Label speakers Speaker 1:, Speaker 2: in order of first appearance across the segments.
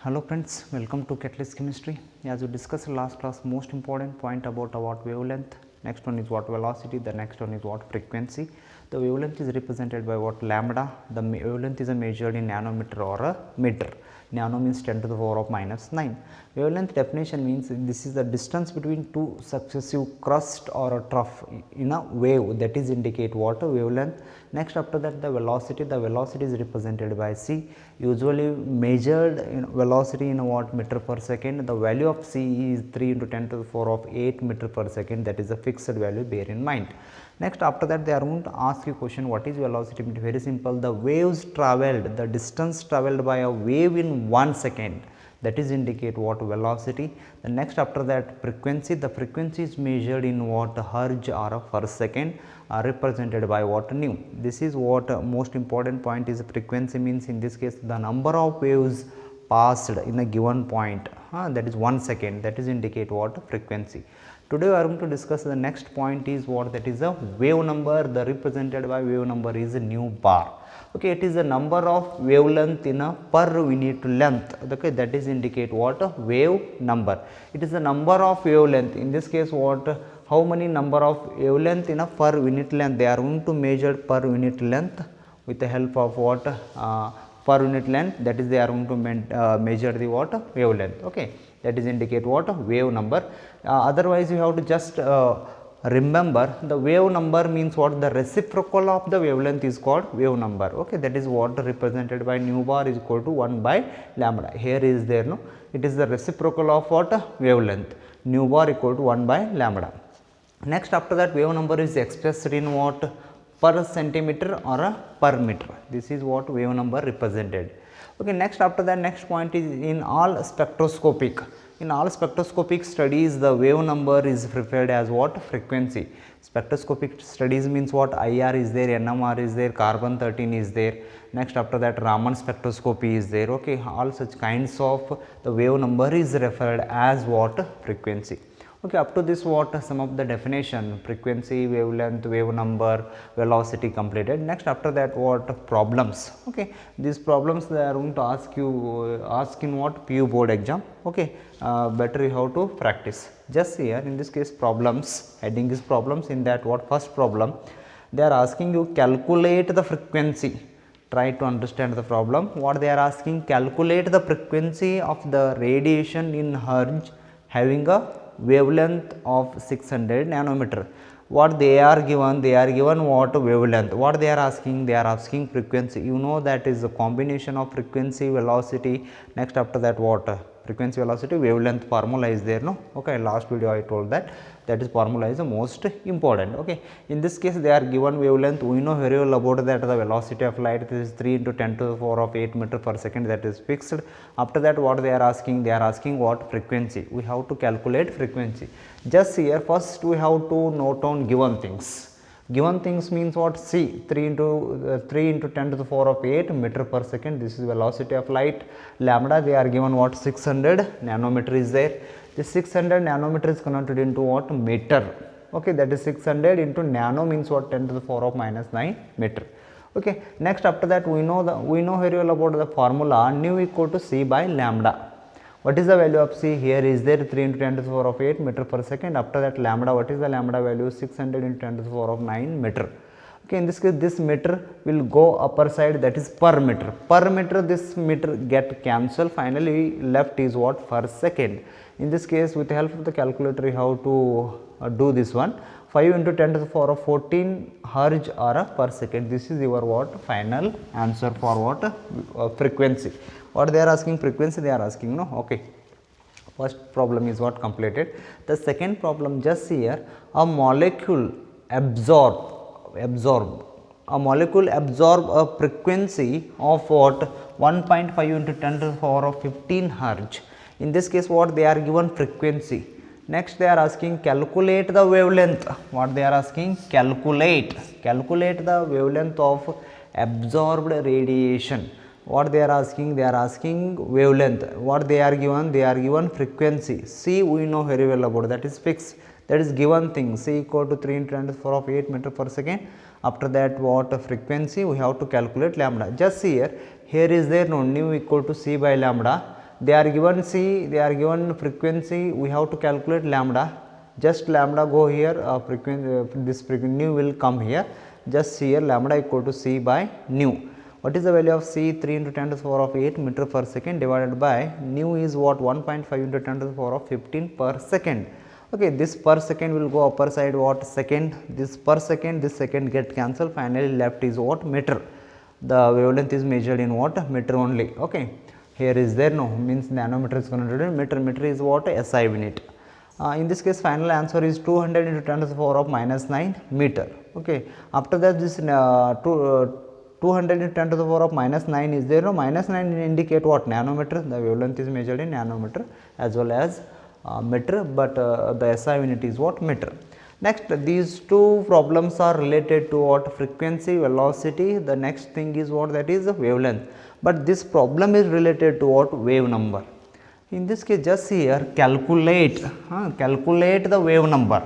Speaker 1: Hello friends, welcome to Catalyst Chemistry. As we discussed last class, most important point about what wavelength, next one is what velocity, the next one is what frequency. The wavelength is represented by what lambda, the wavelength is measured in nanometer or a meter. Nano means 10 to the power of minus 9. Wavelength definition means this is the distance between two successive crust or a trough in a wave, that is indicate what a wavelength. Next after that the velocity is represented by c, usually measured in velocity in what meter per second. The value of c is 3 into 10 to the power of 8 meter per second, that is a fixed value, bear in mind. Next after that they are going to ask you question, what is velocity? Very simple, the waves traveled, the distance traveled by a wave in 1 second, that is indicate what velocity. The next after that frequency, the frequency is measured in what hertz or per second, represented by what nu. This is what most important point is. Frequency means in this case the number of waves passed in a given point, that is 1 second, that is indicate what frequency. Today we are going to discuss the next point is what, that is a wave number. The represented by wave number is a nu bar. Okay, it is the number of wavelength in a per unit length. Okay, that is indicate what a wave number. It is the number of wavelength. In this case, what, how many number of wavelength in a per unit length? They are going to measure per unit length with the help of what per unit length. That is, they are going to measure the what wavelength. Okay, that is indicate what wave number. Otherwise, you have to just remember the wave number means what, the reciprocal of the wavelength is called wave number. Okay, that is what represented by nu bar is equal to 1 by lambda. Here is there, no, it is the reciprocal of what wavelength, nu bar equal to 1 by lambda. Next after that wave number is expressed in what, per centimeter or a per meter. This is what wave number represented. Okay, next after that next point is in all spectroscopic. In all spectroscopic studies, the wave number is preferred as what, frequency. Spectroscopic studies means what, IR is there, NMR is there, carbon 13 is there. Next after that Raman spectroscopy is there. Okay, all such kinds of the wave number is referred as what, frequency. Okay, up to this what some of the definition, frequency, wavelength, wave number, velocity completed. Next after that what, problems. Okay, these problems they are going to ask you, ask in what, PU board exam. Okay, better you have to practice. Just here in this case problems, heading is problems. In that what, first problem they are asking you calculate the frequency. Try to understand the problem. What they are asking, calculate the frequency of the radiation in hertz having a wavelength of 600 nanometer. What they are given what wavelength. What they are asking frequency. You know that is a combination of frequency, velocity. Next after that what, frequency, velocity, wavelength formula is there, no. Okay, last video I told that is formula is the most important. Okay, in this case they are given wavelength. We know very well about that the velocity of light, this is 3 into 10 to the power of 8 meter per second, that is fixed. After that what they are asking what, frequency. We have to calculate frequency. Just here first we have to note down given things. Given things means what, c, 3 into 10 to the power of 8 meter per second, this is velocity of light. Lambda they are given what, 600 nanometer is there. This 600 nanometer is converted into what, meter. Okay, that is 600 into nano means what, 10 to the power of minus 9 meter. Okay, next after that we know very well about the formula, nu equal to c by lambda. What is the value of c? Here is there 3 into 10 to the power of 8 meter per second. After that lambda, what is the lambda value? 600 into 10 to the power of 9 meter. Okay, in this case this meter will go upper side, that is per meter. Per meter this meter get cancelled, finally left is what, per second. In this case with the help of the calculator you have to do this one. 5 into 10 to the power of 14 hertz or per second. This is your what, final answer for what, frequency. What they are asking, frequency they are asking, no. Okay, first problem is what, completed. The second problem, just here, a molecule absorb a frequency of what, 1.5 into 10 to the power of 15 hertz. In this case what, they are given frequency. Next they are asking calculate the wavelength. What they are asking, calculate the wavelength of absorbed radiation. What they are asking wavelength. What they are given frequency. C we know very well about, that is fixed, that is given thing, c equal to 3 into 10 to the power of 8 meter per second. After that what, frequency we have to calculate lambda. Just see here is there, no, nu equal to c by lambda. they are given, see, they are given frequency, we have to calculate lambda, just lambda go here, frequency, this frequency nu will come here, just here lambda equal to c by nu. What is the value of c? 3 into 10 to the power of 8 meter per second divided by nu is what? 1.5 into 10 to the power of 15 per second. Okay, this per second will go upper side what? Second, this per second, this second get cancelled, finally left is what? Meter. The wavelength is measured in what? Meter only. Okay, here is there no, means nanometer is converted in meter, meter is what? SI unit. In this case final answer is 200 into 10 to the power of minus 9 meter. Okay, after that this 200 into 10 to the power of minus 9 is there, no, minus 9 indicate what? Nanometer, the wavelength is measured in nanometer as well as meter, but the SI unit is what? Meter. Next, these two problems are related to what? Frequency, velocity. The next thing is what? That is the wavelength, but this problem is related to what? Wave number. In this case, just here calculate the wave number.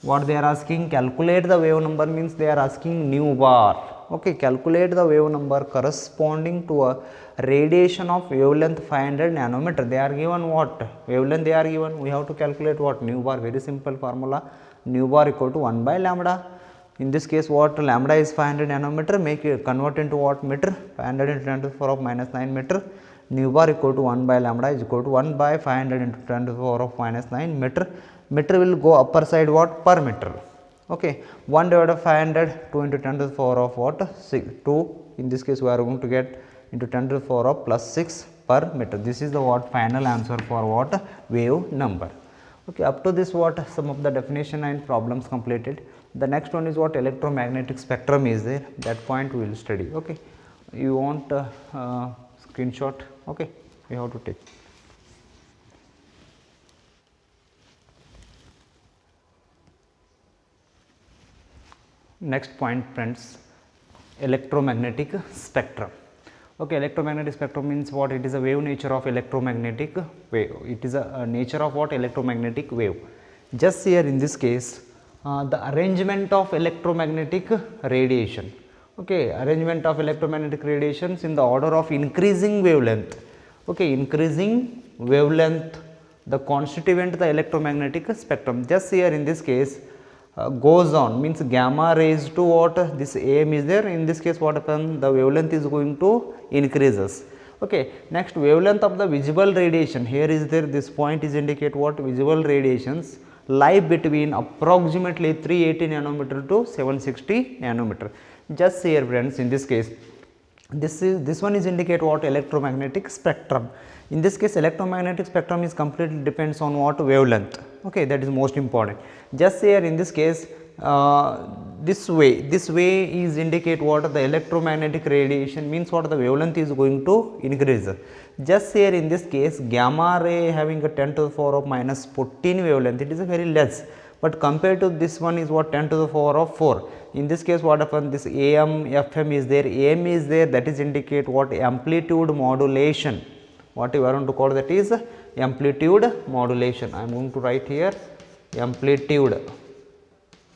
Speaker 1: What they are asking? Calculate the wave number means they are asking nu bar. Okay, calculate the wave number corresponding to a radiation of wavelength 500 nanometer. They are given what? Wavelength they are given. We have to calculate what? Nu bar. Very simple formula. Nu bar equal to 1 by lambda. In this case, what? Lambda is 500 nanometer. Make it convert into what? Meter. 500 into 10 to the power of minus 9 meter. Nu bar equal to 1 by lambda is equal to 1 by 500 into 10 to the power of minus 9 meter. Meter will go upper side what? Per meter. Okay, 1 divided by 500, 2 into 10 to the power of what? 2. In this case, we are going to get into 10 to the power of plus 6 per meter. This is the what? Final answer for what? Wave number. Okay, up to this what? Some of the definition and problems completed. The next one is what? Electromagnetic spectrum is there. That point we will study. Okay, you want screenshot? Okay, we have to take. Next point friends, electromagnetic spectrum. Okay, electromagnetic spectrum means what? It is a wave nature of electromagnetic wave. It is a nature of what? Electromagnetic wave. Just here in this case, the arrangement of electromagnetic radiation. Okay, arrangement of electromagnetic radiations in the order of increasing wavelength. Okay, increasing wavelength, the constituent the electromagnetic spectrum. Just here in this case, goes on, means gamma raised to what? This AM is there. In this case, what happens? The wavelength is going to increases. Okay, next wavelength of the visible radiation. Here is there, this point is indicate what? Visible radiations lie between approximately 380 nanometer to 760 nanometer. Just here friends, in this case, this one is indicate what? Electromagnetic spectrum. In this case, electromagnetic spectrum is completely depends on what? Wavelength. Okay, that is most important. Just here in this case, this way is indicate what? The electromagnetic radiation means what? The wavelength is going to increase. Just here in this case, gamma ray having a 10 to the power of minus 14 wavelength, it is a very less, but compared to this one is what? 10 to the power of 4. In this case, what happens? This AM, FM is there, AM is there, that is indicate what? Amplitude modulation. What you are going to call that is amplitude modulation. I am going to write here amplitude,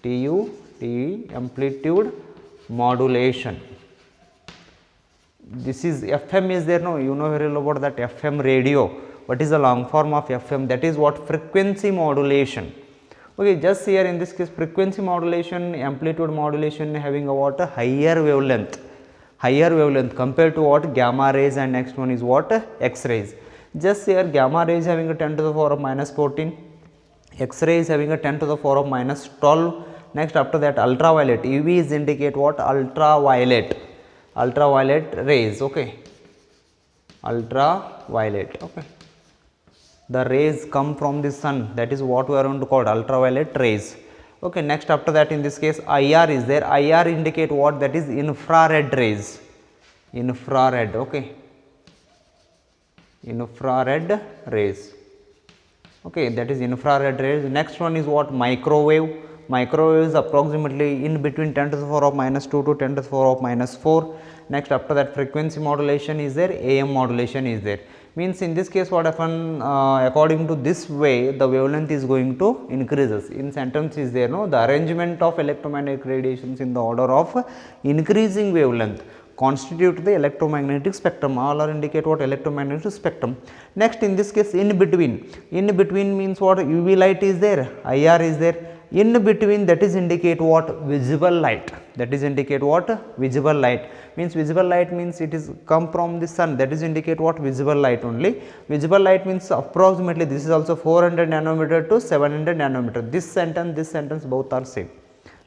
Speaker 1: TUTE, amplitude modulation. This is FM is there, no, you know very well about that FM radio. What is the long form of FM? That is what? Frequency modulation. Okay, just here in this case, frequency modulation, amplitude modulation having a what? Higher wavelength compared to what? Gamma rays, and next one is what? X-rays. Just here gamma rays having a 10 to the power of minus 14, X-rays having a 10 to the power of minus 12. Next after that ultraviolet, UV is indicate what? Ultraviolet rays. Okay, ultraviolet. Okay, the rays come from the sun, that is what we are going to call ultraviolet rays. Okay, next after that in this case IR is there. IR indicate what? That is infrared rays. Infrared. Okay, infrared rays. Okay, that is infrared rays. Next one is what? Microwave. Microwave is approximately in between 10 to the power of minus 2 to 10 to the power of minus 4. Next after that frequency modulation is there, AM modulation is there. Means in this case what happen, according to this way the wavelength is going to increases. In sentence is there, no, the arrangement of electromagnetic radiations in the order of increasing wavelength constitute the electromagnetic spectrum. All are indicate what electromagnetic spectrum. Next, in this case, in between means what? UV light is there, IR is there. In between, that is indicate what? Visible light. That is indicate what? Visible light. Means visible light means it is come from the sun, that is indicate what? Visible light only. Visible light means approximately this is also 400 nanometer to 700 nanometer. This sentence both are same.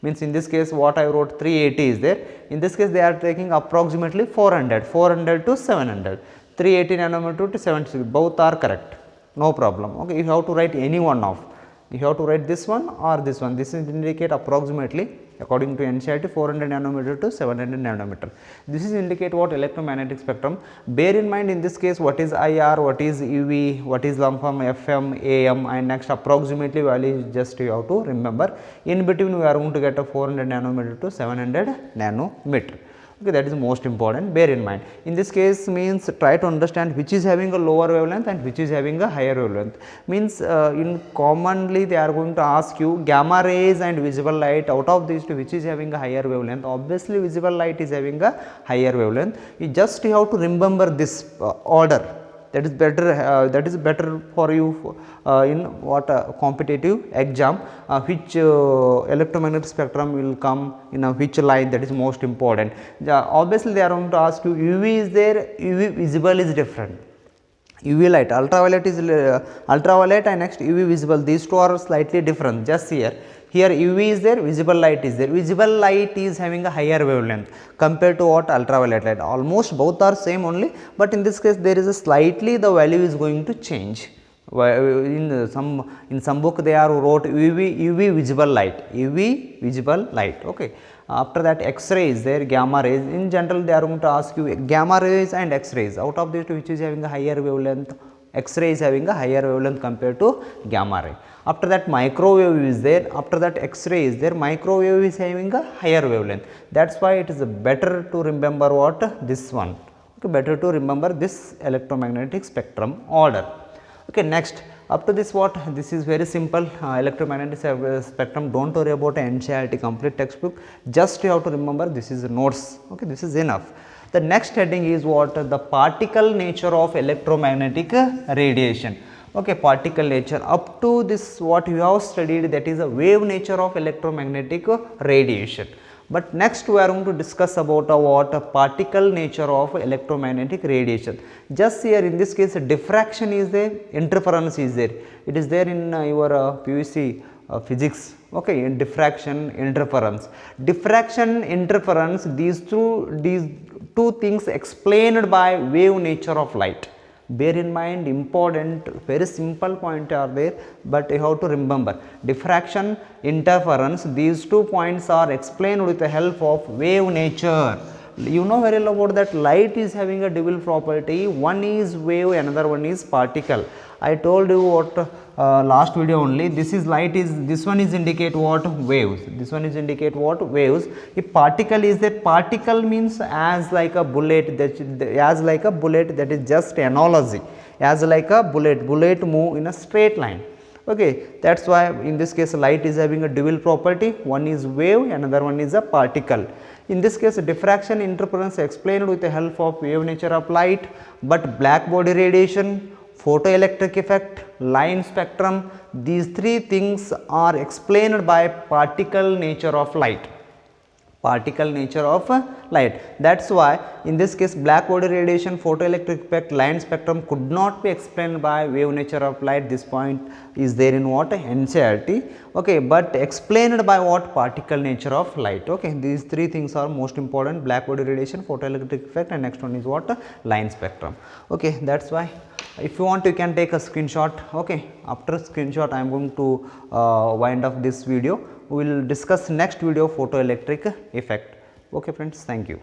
Speaker 1: Means in this case what I wrote 380 is there, in this case they are taking approximately 400 to 700, 380 nanometer to 760, both are correct, no problem. Okay, you have to write any one of, you have to write this one or this one. This is indicate approximately according to NCERT 400 nanometer to 700 nanometer. This is indicate what? Electromagnetic spectrum. Bear in mind in this case what is IR, what is UV, what is lump sum FM, AM, and next approximately value is just you have to remember. In between we are going to get a 400 nanometer to 700 nanometer. Okay, that is most important, bear in mind. In this case means try to understand which is having a lower wavelength and which is having a higher wavelength. Means in commonly they are going to ask you gamma rays and visible light, out of these two which is having a higher wavelength. Obviously visible light is having a higher wavelength. You just have to remember this order. That is better for you in what competitive exam, which electromagnetic spectrum will come in which line, that is most important. Obviously they are going to ask you UV is there, UV visible is different. UV light, ultraviolet is ultraviolet and next UV visible, these two are slightly different. Just here UV is there, visible light is there. Visible light is having a higher wavelength compared to what? Ultraviolet light. Almost both are same only, but in this case there is a slightly the value is going to change. In some book they are wrote UV visible light, UV visible light. Okay. After that X-ray is there, gamma rays. In general they are going to ask you gamma rays and X-rays. Out of these two which is having a higher wavelength? X-ray is having a higher wavelength compared to gamma ray. After that microwave is there, after that X-ray is there, microwave is having a higher wavelength. That is why it is better to remember what? This one. Okay, better to remember this electromagnetic spectrum order. Okay, next up to this what? This is very simple, electromagnetic spectrum. Don't worry about NCERT complete textbook, just you have to remember this is notes. Okay, this is enough. The next heading is what? The particle nature of electromagnetic radiation. Okay, particle nature. Up to this what you have studied, that is a wave nature of electromagnetic radiation. But next we are going to discuss about what? Particle nature of electromagnetic radiation. Just here in this case diffraction is there, interference is there. It is there in your PUC physics. Okay, in diffraction, interference. Diffraction, interference, these two things explained by wave nature of light. Bear in mind, important, very simple point are there, but you have to remember diffraction, interference, these 2 points are explained with the help of wave nature. You know very well about that light is having a dual property, one is wave, another one is particle. I told you what last video only, this is light is, this one is indicate what? Waves, this one is indicate what? Waves. If particle is that, particle means as like a bullet, that is just analogy, as like a bullet move in a straight line. Okay, that is why in this case light is having a dual property, one is wave, another one is a particle. In this case diffraction, interference explained with the help of wave nature of light, but black body radiation, photoelectric effect, line spectrum, these 3 things are explained by particle nature of light. Particle nature of light. That is why in this case black body radiation, photoelectric effect, line spectrum could not be explained by wave nature of light. This point is there in what? NCERT. Okay, but explained by what? Particle nature of light. Okay, these 3 things are most important: black body radiation, photoelectric effect, and next one is what? Line spectrum. Okay, that is why if you want you can take a screenshot. Okay, after screenshot I am going to wind up this video. We will discuss next video photoelectric effect. Okay friends, thank you.